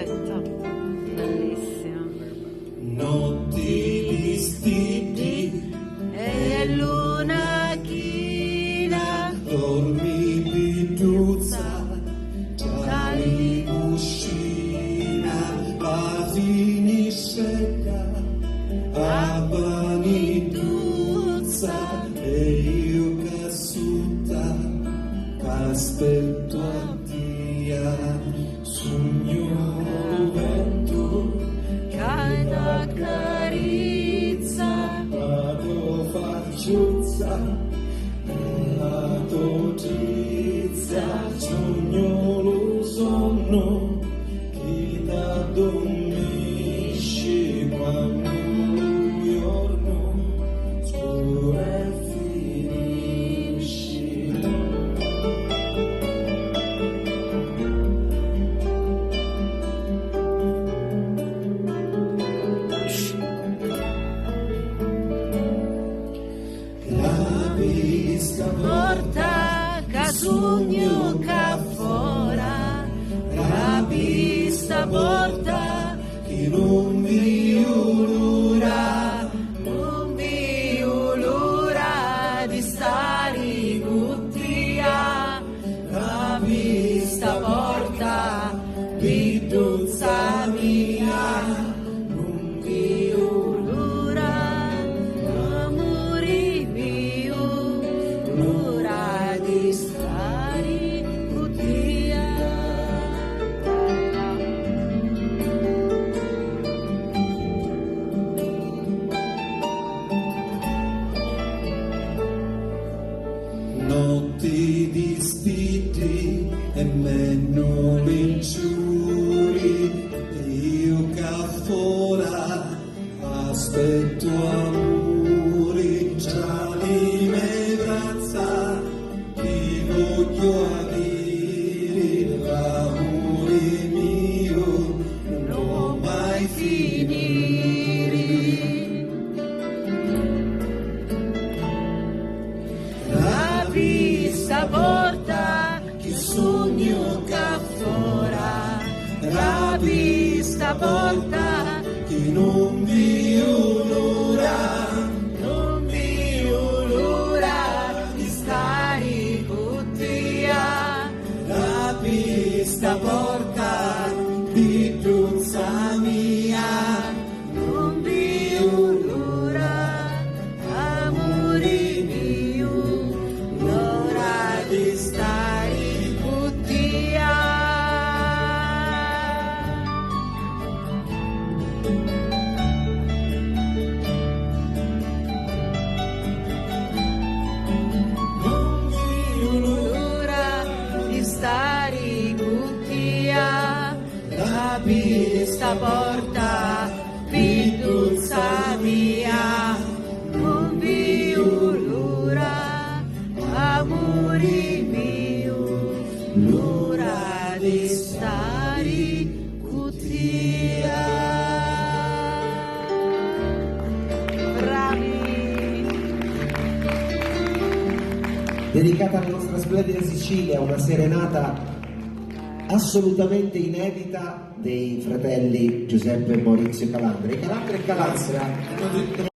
perfetto, bellissimo. Notti di stippi E luna china, dormi pituzza, cali uscina, la finiscetta, abbanituzza, e io cassuta, aspetto a dia, sogno vento, che da carizza, vado facciuzza, la notizia, sogno lo sonno, chi da dormisci quando giorno scuro e finisci. La vista porta casugno ca fora, la vista porta chi non vi ulura, non vi l'ora di stare guttia, la vista porta pituzza mia, non vi l'ora, amore mio, l'ora di stare guttia. notti di stiti e meno vinciuri, io ca fora aspetto amori, tra le mie braccia ti voglio avere, l'amore mio non mai finire. La vista porta che sogno ca fora, la vista porta Chi non vi onora, non vi l'ora di stare guttia, la pista porta pituzza mia, non vi l'ora, amore mio, l'ora di stare guttia. non vi L'ora di stare guttia, la pista porta pituzza mia, non vi l'ora, amore mio, l'ora di stare guttia. Bravi! Dedicata alla nostra splendida Sicilia, una serenata assolutamente inedita dei fratelli Giuseppe e Maurizio Calandra. I Calandra e Calandra